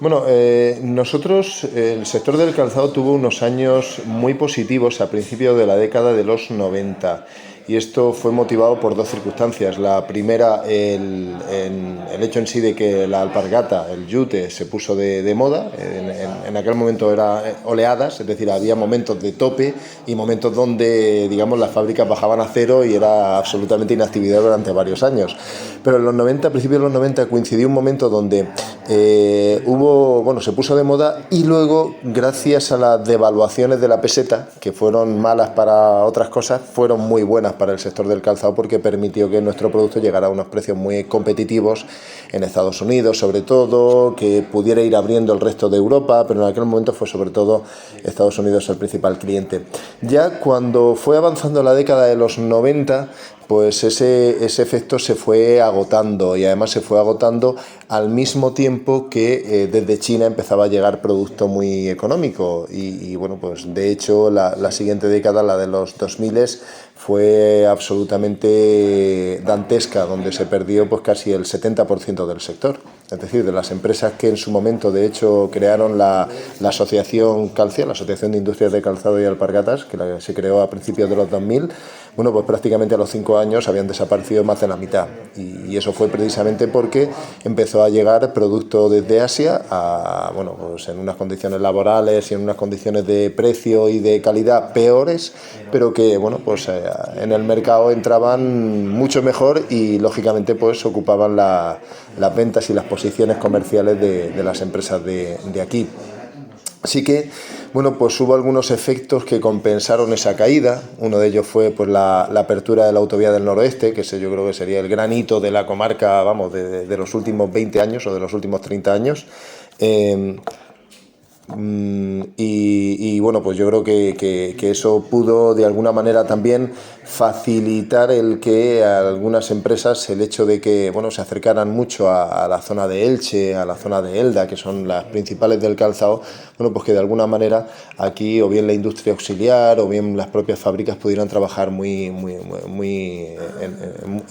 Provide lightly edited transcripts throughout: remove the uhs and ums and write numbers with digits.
Bueno, nosotros, el sector del calzado tuvo unos años muy positivos a principios de la década de los 90 y esto fue motivado por dos circunstancias. La primera, el hecho en sí de que la alpargata, el yute, se puso de moda. En aquel momento era oleadas, es decir, había momentos de tope y momentos donde, digamos, las fábricas bajaban a cero y era absolutamente inactividad durante varios años. Pero en los 90, a principios de los 90, coincidió un momento donde se puso de moda y luego, gracias a las devaluaciones de la peseta, que fueron malas para otras cosas, fueron muy buenas para el sector del calzado porque permitió que nuestro producto llegara a unos precios muy competitivos en Estados Unidos, sobre todo, que pudiera ir abriendo el resto de Europa, pero en aquel momento fue sobre todo Estados Unidos el principal cliente. Ya cuando fue avanzando la década de los 90, pues ese efecto se fue agotando y además se fue agotando al mismo tiempo que desde China empezaba a llegar producto muy económico y bueno, pues de hecho la siguiente década, la de los 2000, fue absolutamente dantesca, donde se perdió pues casi el 70% del sector. Es decir, de las empresas que en su momento de hecho crearon la asociación Calcia, la Asociación de Industrias de Calzado y Alpargatas, que se creó a principios de los 2000, bueno, pues prácticamente a los 5 años habían desaparecido más de la mitad. Y eso fue precisamente porque empezó a llegar producto desde Asia bueno, pues en unas condiciones laborales y en unas condiciones de precio y de calidad peores, pero que, bueno, pues en el mercado entraban mucho mejor y lógicamente pues ocupaban las ventas y las posiciones comerciales de las empresas de aquí. Así que, bueno, pues hubo algunos efectos que compensaron esa caída. Uno de ellos fue pues la apertura de la autovía del noroeste, que ese yo creo que sería el gran hito de la comarca, vamos, de los últimos 20 años o de los últimos 30 años. Bueno, pues yo creo que eso pudo de alguna manera también facilitar el que a algunas empresas, el hecho de que, bueno, se acercaran mucho a la zona de Elche, a la zona de Elda, que son las principales del calzado, bueno, pues que de alguna manera aquí o bien la industria auxiliar o bien las propias fábricas pudieran trabajar en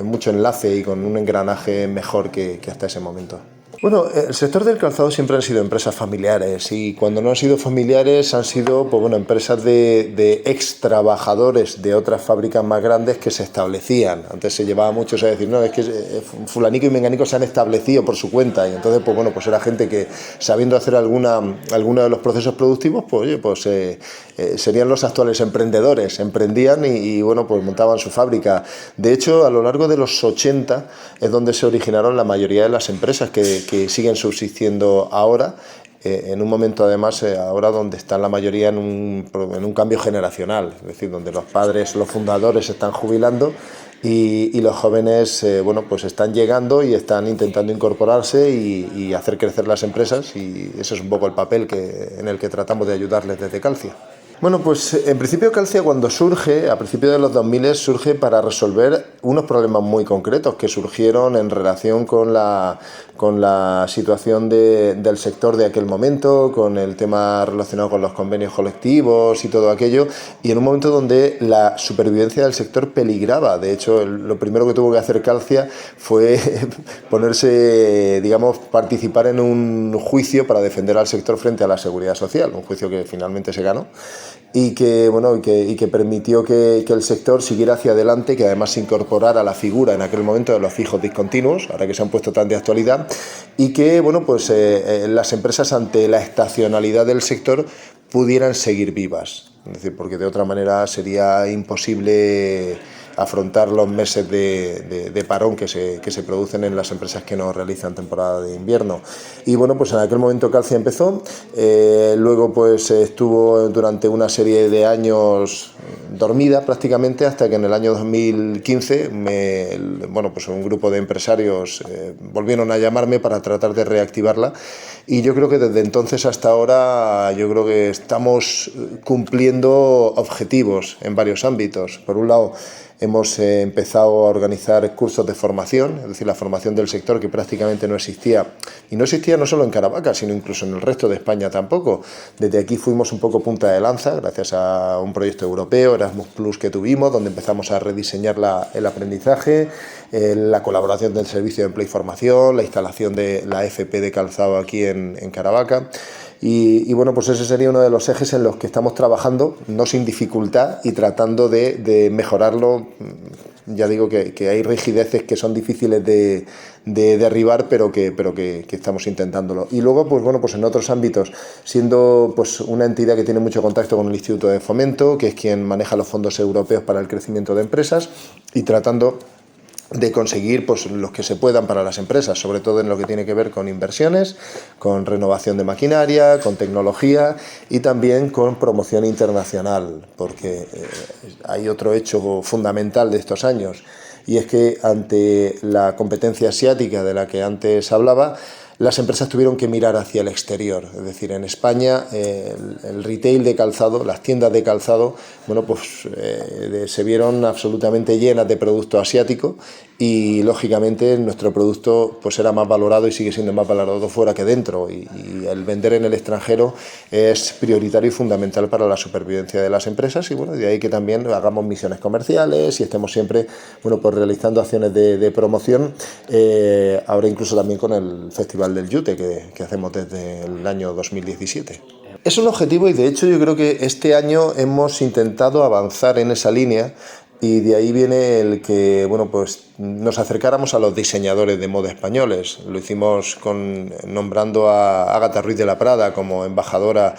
mucho enlace y con un engranaje mejor que hasta ese momento. Bueno, el sector del calzado siempre han sido empresas familiares y cuando no han sido familiares han sido pues, bueno, empresas de ex trabajadores de otras fábricas más grandes que se establecían. Antes se llevaba mucho a decir, no, es que fulanico y menganico se han establecido por su cuenta y entonces pues bueno, pues era gente que sabiendo hacer alguno de los procesos productivos, pues oye, pues serían los actuales emprendedores, emprendían y bueno, pues montaban su fábrica. De hecho, a lo largo de los 80 es donde se originaron la mayoría de las empresas que siguen subsistiendo ahora, en un momento además ahora donde están la mayoría en un cambio generacional, es decir, donde los padres, los fundadores se están jubilando y los jóvenes bueno, pues están llegando y están intentando incorporarse y hacer crecer las empresas y ese es un poco el papel en el que tratamos de ayudarles desde Calcia. Bueno, pues en principio Calcia cuando surge, a principios de los 2000, surge para resolver unos problemas muy concretos que surgieron en relación con la situación del sector de aquel momento, con el tema relacionado con los convenios colectivos y todo aquello, y en un momento donde la supervivencia del sector peligraba. De hecho, lo primero que tuvo que hacer Calcia fue ponerse, digamos, participar en un juicio para defender al sector frente a la Seguridad Social, un juicio que finalmente se ganó y que permitió que el sector siguiera hacia adelante, que además se incorporara la figura en aquel momento de los fijos discontinuos, ahora que se han puesto tan de actualidad, y que bueno, pues las empresas ante la estacionalidad del sector pudieran seguir vivas. Es decir, porque de otra manera sería imposible afrontar los meses de parón que se producen en las empresas que no realizan temporada de invierno. Y bueno, pues en aquel momento Calcia empezó, luego pues estuvo durante una serie de años dormida prácticamente hasta que en el año 2015 pues un grupo de empresarios volvieron a llamarme para tratar de reactivarla y yo creo que desde entonces hasta ahora yo creo que estamos cumpliendo objetivos en varios ámbitos. Por un lado, hemos empezado a organizar cursos de formación, es decir, la formación del sector que prácticamente no existía, y no existía no solo en Caravaca, sino incluso en el resto de España tampoco. Desde aquí fuimos un poco punta de lanza, gracias a un proyecto europeo, Erasmus Plus, que tuvimos, donde empezamos a rediseñar el aprendizaje, la colaboración del Servicio de Empleo y Formación, la instalación de la FP de calzado aquí en Caravaca. Y bueno, pues ese sería uno de los ejes en los que estamos trabajando, no sin dificultad y tratando de mejorarlo. Ya digo que hay rigideces que son difíciles de derribar, pero que estamos intentándolo. Y luego, pues bueno, pues en otros ámbitos, siendo pues una entidad que tiene mucho contacto con el Instituto de Fomento, que es quien maneja los fondos europeos para el crecimiento de empresas, y tratando de conseguir pues los que se puedan para las empresas, sobre todo en lo que tiene que ver con inversiones, con renovación de maquinaria, con tecnología y también con promoción internacional, porque hay otro hecho fundamental de estos años, y es que ante la competencia asiática de la que antes hablaba, las empresas tuvieron que mirar hacia el exterior. Es decir, en España el retail de calzado, las tiendas de calzado, bueno, pues se vieron absolutamente llenas de producto asiático, y lógicamente nuestro producto pues era más valorado y sigue siendo más valorado fuera que dentro, y el vender en el extranjero es prioritario y fundamental para la supervivencia de las empresas, y bueno, de ahí que también hagamos misiones comerciales y estemos siempre, bueno, pues realizando acciones de promoción, ahora incluso también con el Festival del Yute que hacemos desde el año 2017. Es un objetivo, y de hecho yo creo que este año hemos intentado avanzar en esa línea, y de ahí viene el que, bueno, pues nos acercáramos a los diseñadores de moda españoles. Lo hicimos nombrando a Ágata Ruiz de la Prada como embajadora,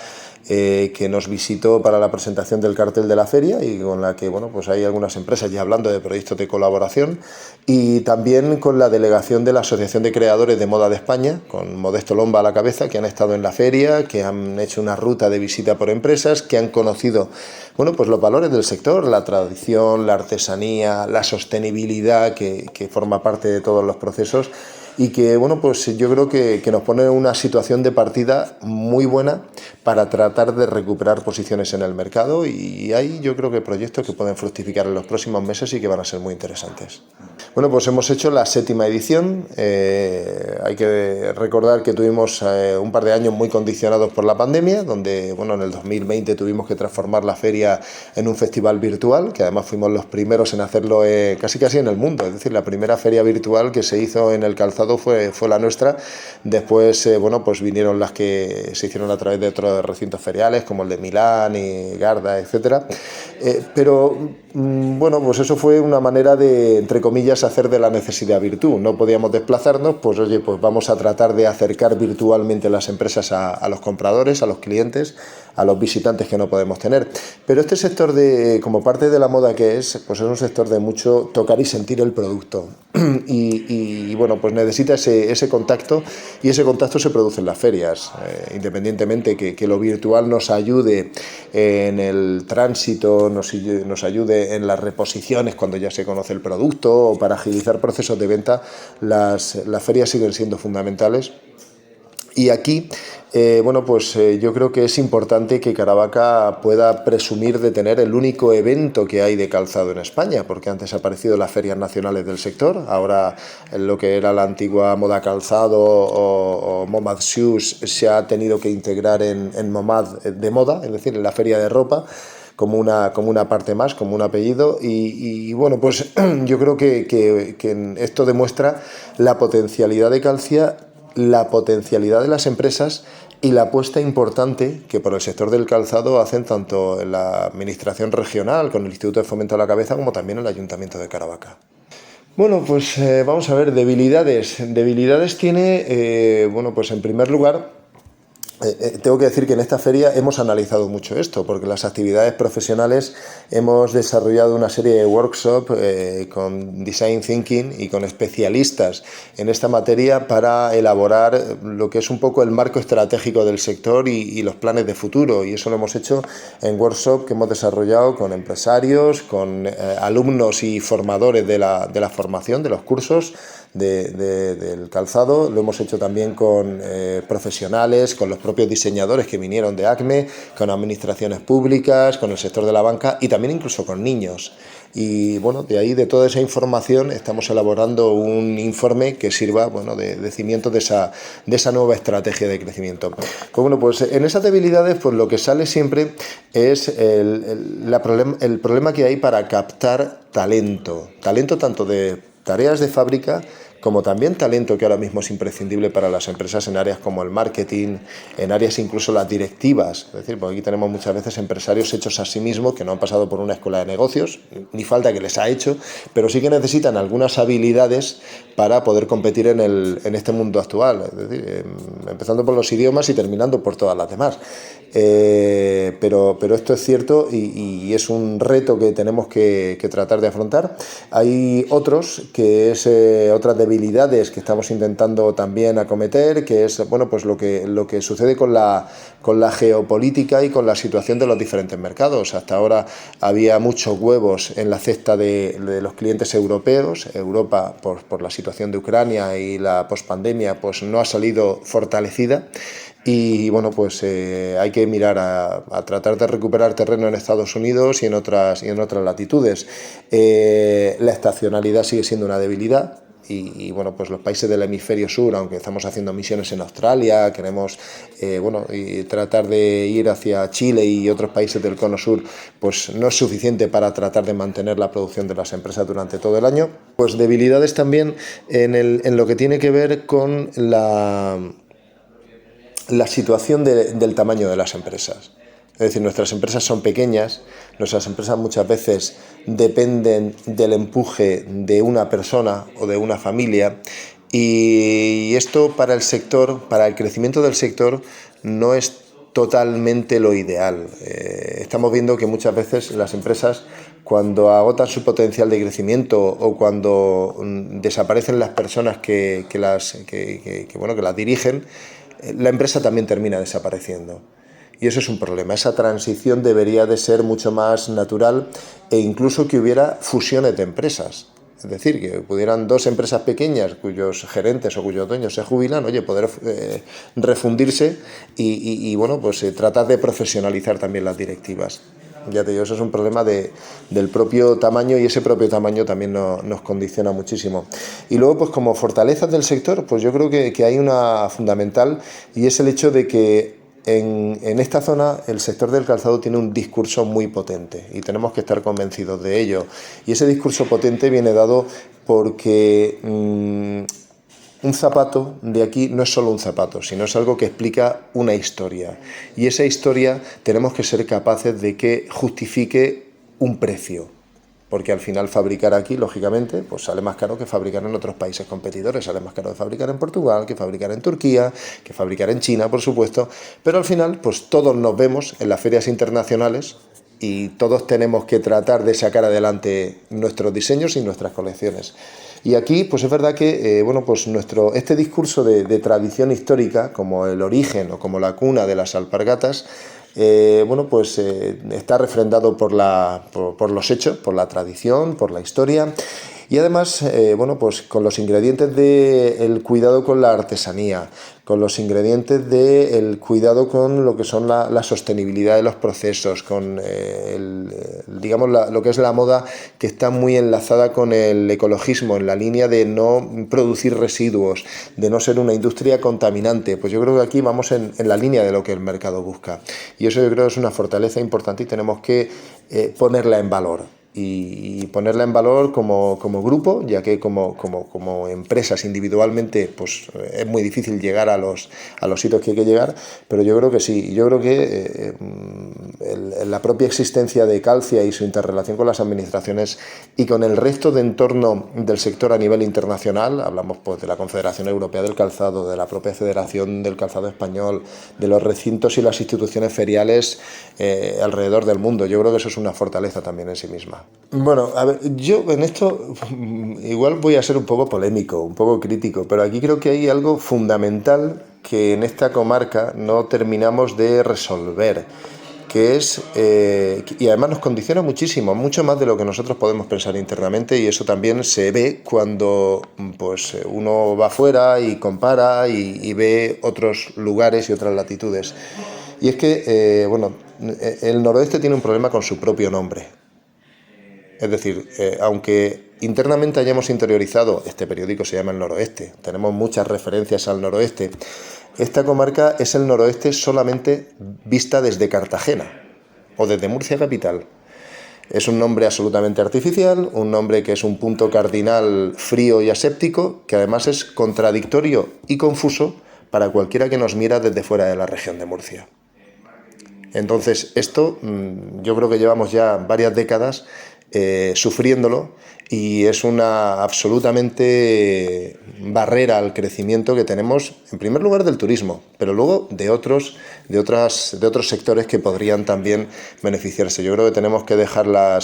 que nos visitó para la presentación del cartel de la feria, y con la que, bueno, pues hay algunas empresas ya hablando de proyectos de colaboración, y también con la delegación de la Asociación de Creadores de Moda de España, con Modesto Lomba a la cabeza, que han estado en la feria, que han hecho una ruta de visita por empresas, que han conocido, bueno, pues los valores del sector, la tradición, la artesanía, la sostenibilidad que forma parte de todos los procesos, y que, bueno, pues yo creo que nos pone en una situación de partida muy buena para tratar de recuperar posiciones en el mercado, y hay, yo creo, que proyectos que pueden fructificar en los próximos meses y que van a ser muy interesantes. Bueno, pues hemos hecho la 7ª edición. Hay que recordar que tuvimos un par de años muy condicionados por la pandemia, donde, bueno, en el 2020 tuvimos que transformar la feria en un festival virtual, que además fuimos los primeros en hacerlo casi en el mundo. Es decir, la primera feria virtual que se hizo en el calzado fue la nuestra. Después, bueno, pues vinieron las que se hicieron a través de otros recintos feriales, como el de Milán y Garda, etcétera. Pero bueno, pues eso fue una manera de, entre comillas, hacer de la necesidad virtud. No podíamos desplazarnos, pues oye, pues vamos a tratar de acercar virtualmente las empresas a los compradores, a los clientes, a los visitantes que no podemos tener. Pero este sector, como parte de la moda que es, pues es un sector de mucho tocar y sentir el producto. Y bueno, pues necesita ese contacto, y ese contacto se produce en las ferias, independientemente que lo virtual nos ayude en el tránsito, nos ayude en las reposiciones cuando ya se conoce el producto, o para agilizar procesos de venta. Las ferias siguen siendo fundamentales. Y aquí, bueno, pues yo creo que es importante que Caravaca pueda presumir de tener el único evento que hay de calzado en España, porque antes ha aparecido las ferias nacionales del sector, ahora lo que era la antigua Moda Calzado o Momad Shoes se ha tenido que integrar en Momad de moda, es decir, en la feria de ropa, como una parte más, como un apellido, y bueno, pues yo creo que esto demuestra la potencialidad de Calcia, la potencialidad de las empresas y la apuesta importante que por el sector del calzado hacen tanto en la administración regional, con el Instituto de Fomento a la cabeza, como también el Ayuntamiento de Caravaca. Bueno, pues vamos a ver, debilidades. Debilidades tiene, bueno, pues en primer lugar, tengo que decir que en esta feria hemos analizado mucho esto, porque las actividades profesionales hemos desarrollado una serie de workshops con Design Thinking y con especialistas en esta materia para elaborar lo que es un poco el marco estratégico del sector y los planes de futuro, y eso lo hemos hecho en workshops que hemos desarrollado con empresarios, con alumnos y formadores de la formación, de los cursos, del calzado, lo hemos hecho también con profesionales, con los propios diseñadores que vinieron de ACME, con administraciones públicas, con el sector de la banca y también incluso con niños. Y bueno, de ahí, de toda esa información, estamos elaborando un informe que sirva, bueno, de cimiento de esa nueva estrategia de crecimiento. Pues bueno, pues en esas debilidades, pues lo que sale siempre es el problema que hay para captar talento tanto de tareas de fábrica como también talento que ahora mismo es imprescindible para las empresas en áreas como el marketing, en áreas incluso las directivas. Es decir, porque aquí tenemos muchas veces empresarios hechos a sí mismos que no han pasado por una escuela de negocios, ni falta que les ha hecho, pero sí que necesitan algunas habilidades para poder competir en este mundo actual. Es decir, empezando por los idiomas y terminando por todas las demás. Pero esto es cierto y es un reto que tenemos que tratar de afrontar. Hay otros que es otras debilidades que estamos intentando también acometer, que es bueno, pues lo que sucede con la geopolítica y con la situación de los diferentes mercados. Hasta ahora había muchos huevos en la cesta de los clientes europeos. Europa, por la situación de Ucrania y la pospandemia, pues no ha salido fortalecida. Y bueno, pues hay que mirar a tratar de recuperar terreno en Estados Unidos y en otras latitudes. La estacionalidad sigue siendo una debilidad. Y bueno, pues los países del hemisferio sur, aunque estamos haciendo misiones en Australia, queremos y tratar de ir hacia Chile y otros países del cono sur, pues no es suficiente para tratar de mantener la producción de las empresas durante todo el año. Pues debilidades también en lo que tiene que ver con la situación del tamaño de las empresas. Es decir, nuestras empresas son pequeñas, nuestras empresas muchas veces dependen del empuje de una persona o de una familia y esto para el sector, para el crecimiento del sector, no es totalmente lo ideal. Estamos viendo que muchas veces las empresas, cuando agotan su potencial de crecimiento o cuando desaparecen las personas que las dirigen, la empresa también termina desapareciendo. Y eso es un problema. Esa transición debería de ser mucho más natural e incluso que hubiera fusiones de empresas. Es decir, que pudieran dos empresas pequeñas cuyos gerentes o cuyos dueños se jubilan, poder refundirse y tratar de profesionalizar también las directivas. Ya te digo, eso es un problema del propio tamaño y ese propio tamaño también nos condiciona muchísimo. Y luego, pues como fortalezas del sector, pues yo creo que hay una fundamental y es el hecho de que en esta zona el sector del calzado tiene un discurso muy potente y tenemos que estar convencidos de ello. Y ese discurso potente viene dado porque un zapato de aquí no es solo un zapato, sino es algo que explica una historia. Y esa historia tenemos que ser capaces de que justifique un precio. Porque al final fabricar aquí, lógicamente, pues sale más caro que fabricar en otros países competidores. Sale más caro de fabricar en Portugal, que fabricar en Turquía, que fabricar en China, por supuesto. Pero al final, pues todos nos vemos en las ferias internacionales y todos tenemos que tratar de sacar adelante nuestros diseños y nuestras colecciones. Y aquí, pues es verdad que este discurso de tradición histórica, como el origen o como la cuna de las alpargatas, está refrendado por los hechos, por la tradición, por la historia. Y además, con los ingredientes del cuidado con la artesanía, con los ingredientes del cuidado con lo que son la sostenibilidad de los procesos, con lo que es la moda, que está muy enlazada con el ecologismo, en la línea de no producir residuos, de no ser una industria contaminante. Pues yo creo que aquí vamos en la línea de lo que el mercado busca. Y eso yo creo que es una fortaleza importante y tenemos que ponerla en valor. Y ponerla en valor como grupo, ya que como empresas individualmente pues es muy difícil llegar a los hitos que hay que llegar, pero yo creo que sí. Yo creo que la propia existencia de Calcia y su interrelación con las administraciones y con el resto de entorno del sector a nivel internacional, hablamos pues de la Confederación Europea del Calzado, de la propia Federación del Calzado Español, de los recintos y las instituciones feriales alrededor del mundo. Yo creo que eso es una fortaleza también en sí misma. Bueno, a ver, yo en esto igual voy a ser un poco polémico, un poco crítico, pero aquí creo que hay algo fundamental que en esta comarca no terminamos de resolver, que es, y además nos condiciona muchísimo, mucho más de lo que nosotros podemos pensar internamente, y eso también se ve cuando pues, uno va afuera y compara y ve otros lugares y otras latitudes. Y es que, el noroeste tiene un problema con su propio nombre. Es decir, aunque internamente hayamos interiorizado, este periódico se llama El Noroeste, tenemos muchas referencias al noroeste, esta comarca es el noroeste solamente vista desde Cartagena o desde Murcia capital. Es un nombre absolutamente artificial, un nombre que es un punto cardinal frío y aséptico, que además es contradictorio y confuso para cualquiera que nos mira desde fuera de la región de Murcia. Entonces, esto yo creo que llevamos ya varias décadas sufriéndolo, y es una absolutamente barrera al crecimiento que tenemos, en primer lugar del turismo, pero luego de otros sectores que podrían también beneficiarse. Yo creo que tenemos que dejar la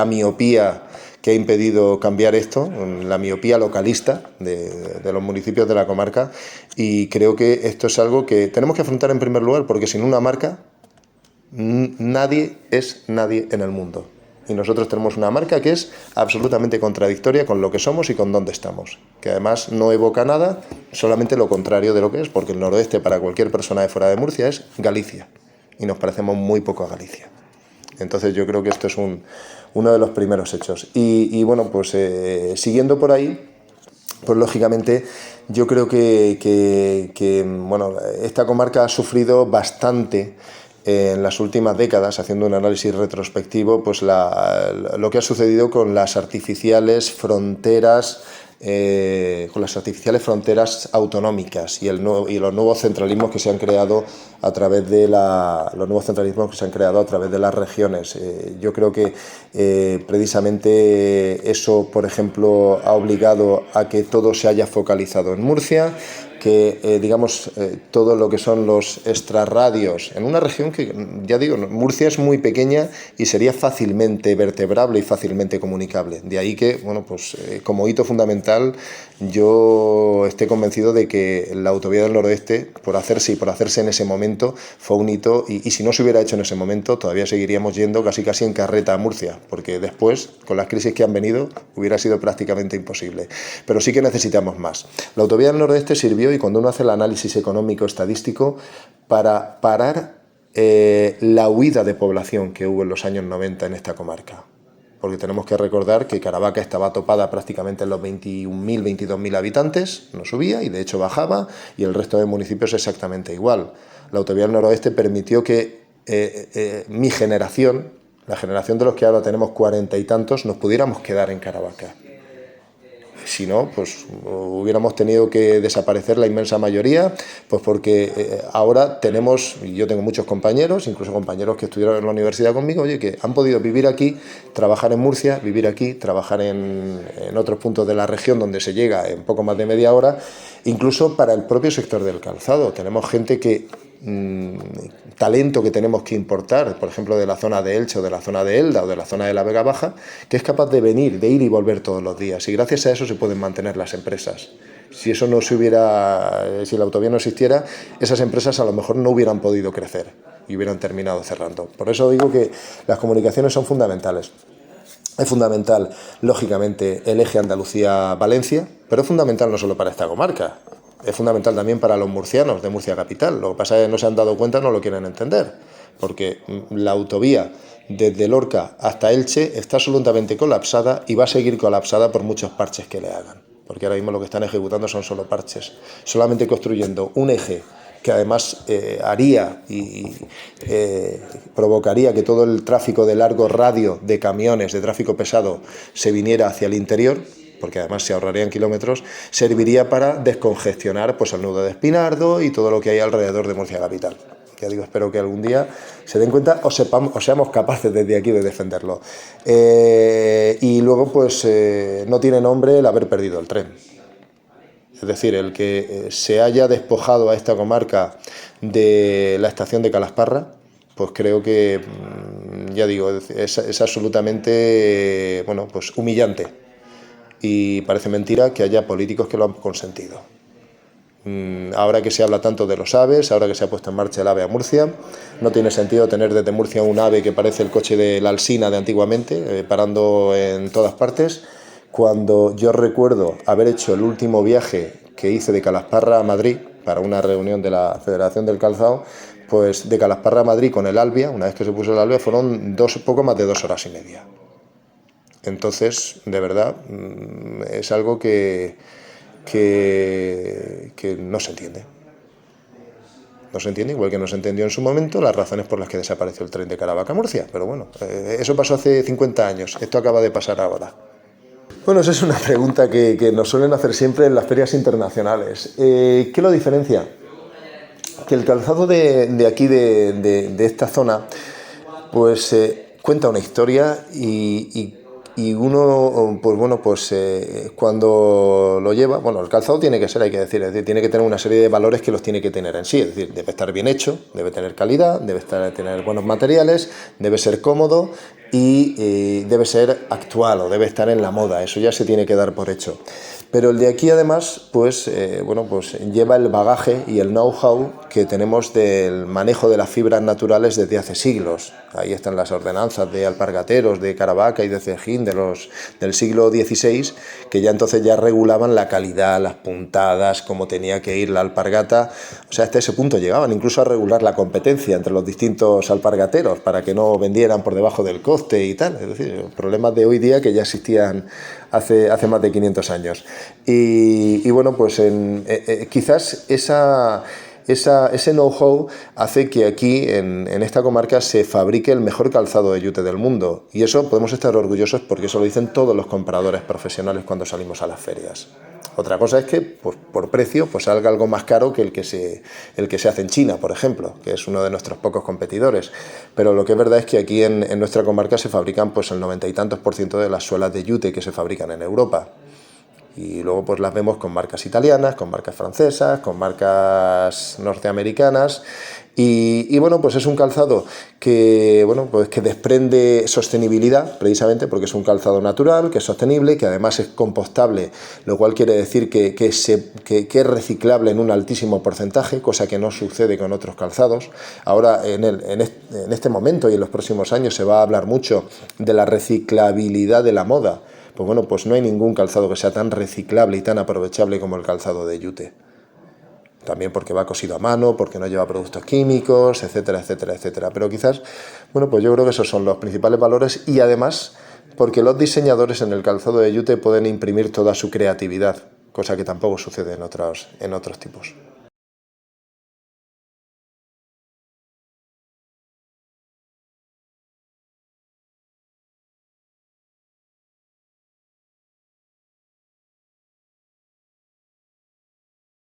miopía que ha impedido cambiar esto, la miopía localista de los municipios de la comarca, y creo que esto es algo que tenemos que afrontar en primer lugar, porque sin una marca nadie es nadie en el mundo. Y nosotros tenemos una marca que es absolutamente contradictoria con lo que somos y con dónde estamos, que además no evoca nada, solamente lo contrario de lo que es, porque el noroeste para cualquier persona de fuera de Murcia es Galicia, y nos parecemos muy poco a Galicia. Entonces yo creo que esto es uno de los primeros hechos. Y bueno, pues siguiendo por ahí, pues lógicamente yo creo que esta comarca ha sufrido bastante en las últimas décadas, haciendo un análisis retrospectivo, pues lo que ha sucedido con las artificiales fronteras autonómicas y los nuevos centralismos que se han creado a través de las regiones. Yo creo que precisamente eso, por ejemplo, ha obligado a que todo se haya focalizado en Murcia, que todo lo que son los extrarradios en una región que, ya digo, Murcia es muy pequeña y sería fácilmente vertebrable y fácilmente comunicable. De ahí que, como hito fundamental, yo esté convencido de que la autovía del Noroeste, por hacerse en ese momento, fue un hito, y si no se hubiera hecho en ese momento, todavía seguiríamos yendo casi en carreta a Murcia, porque después, con las crisis que han venido, hubiera sido prácticamente imposible. Pero sí que necesitamos más. La autovía del Noroeste sirvió, y cuando uno hace el análisis económico estadístico, para parar la huida de población que hubo en los años 90 en esta comarca. Porque tenemos que recordar que Caravaca estaba topada prácticamente en los 21.000, 22.000 habitantes, no subía, y de hecho bajaba, y el resto de municipios exactamente igual. La autovía del Noroeste permitió que mi generación, la generación de los que ahora tenemos 40 y tantos, nos pudiéramos quedar en Caravaca. Si no, pues hubiéramos tenido que desaparecer la inmensa mayoría, pues porque ahora tenemos, y yo tengo muchos compañeros, incluso compañeros que estudiaron en la universidad conmigo, que han podido vivir aquí, trabajar en Murcia, vivir aquí, trabajar en otros puntos de la región donde se llega en poco más de media hora, incluso para el propio sector del calzado. Tenemos gente talento que tenemos que importar, por ejemplo, de la zona de Elche o de la zona de Elda o de la zona de la Vega Baja, que es capaz de ir y volver todos los días, y gracias a eso se pueden mantener las empresas. Si la autovía no existiera, esas empresas a lo mejor no hubieran podido crecer y hubieran terminado cerrando. Por eso digo que las comunicaciones son fundamentales. Es fundamental, lógicamente, el eje Andalucía-Valencia, pero es fundamental no solo para esta comarca. Es fundamental también para los murcianos de Murcia capital. Lo que pasa es que no se han dado cuenta, no lo quieren entender, porque la autovía desde Lorca hasta Elche está absolutamente colapsada, y va a seguir colapsada por muchos parches que le hagan, porque ahora mismo lo que están ejecutando son solo parches. Solamente construyendo un eje que además haría y provocaría que todo el tráfico de largo radio de camiones, de tráfico pesado, se viniera hacia el interior, porque además se ahorrarían kilómetros, serviría para descongestionar pues el nudo de Espinardo y todo lo que hay alrededor de Murcia capital. Ya digo, espero que algún día se den cuenta o seamos capaces desde aquí de defenderlo. Y luego, pues no tiene nombre el haber perdido el tren. Es decir, el que se haya despojado a esta comarca de la estación de Calasparra, pues creo que, ya digo, es absolutamente humillante. Y parece mentira que haya políticos que lo han consentido. Ahora que se habla tanto de los AVEs, ahora que se ha puesto en marcha el AVE a Murcia, no tiene sentido tener desde Murcia un AVE que parece el coche de la Alsina de antiguamente, parando en todas partes, cuando yo recuerdo haber hecho el último viaje que hice de Calasparra a Madrid para una reunión de la Federación del Calzado, pues de Calasparra a Madrid con el Albia, una vez que se puso el Albia, fueron poco más de 2 horas y media. Entonces, de verdad, es algo que no se entiende. No se entiende, igual que no se entendió en su momento las razones por las que desapareció el tren de Caravaca a Murcia. Pero bueno, eso pasó hace 50 años, esto acaba de pasar ahora. Bueno, esa es una pregunta que nos suelen hacer siempre en las ferias internacionales. ¿Qué lo diferencia? Que el calzado de aquí, de esta zona, pues cuenta una historia y uno, pues bueno, pues cuando lo lleva, bueno, el calzado tiene que ser, hay que decir, es decir, tiene que tener una serie de valores que los tiene que tener en sí, es decir, debe estar bien hecho, debe tener calidad, debe tener buenos materiales, debe ser cómodo y debe ser actual o debe estar en la moda, eso ya se tiene que dar por hecho. Pero el de aquí además, pues, bueno, pues lleva el bagaje y el know-how que tenemos del manejo de las fibras naturales desde hace siglos. Ahí están las ordenanzas de alpargateros, de Caravaca y de Cejín del siglo XVI, que ya entonces ya regulaban la calidad, las puntadas, cómo tenía que ir la alpargata. O sea, hasta ese punto llegaban, incluso a regular la competencia entre los distintos alpargateros para que no vendieran por debajo del coste y tal. Es decir, problemas de hoy día que ya existían hace más de 500 años. Y bueno, pues quizás ese know-how hace que aquí, en esta comarca, se fabrique el mejor calzado de yute del mundo. Y eso podemos estar orgullosos porque eso lo dicen todos los compradores profesionales cuando salimos a las ferias. Otra cosa es que pues, por precio pues salga algo más caro que el que se hace en China, por ejemplo, que es uno de nuestros pocos competidores. Pero lo que es verdad es que aquí en nuestra comarca se fabrican pues, el 90 y tantos % de las suelas de yute que se fabrican en Europa. Y luego pues las vemos con marcas italianas, con marcas francesas, con marcas norteamericanas y bueno, pues es un calzado que, bueno, pues que desprende sostenibilidad precisamente porque es un calzado natural, que es sostenible, que además es compostable, lo cual quiere decir que es reciclable en un altísimo porcentaje, cosa que no sucede con otros calzados. Ahora en este momento y en los próximos años se va a hablar mucho de la reciclabilidad de la moda. Pues bueno, pues no hay ningún calzado que sea tan reciclable y tan aprovechable como el calzado de yute. También porque va cosido a mano, porque no lleva productos químicos, etcétera, etcétera, etcétera. Pero quizás, bueno, pues yo creo que esos son los principales valores y además porque los diseñadores en el calzado de yute pueden imprimir toda su creatividad, cosa que tampoco sucede en otros tipos.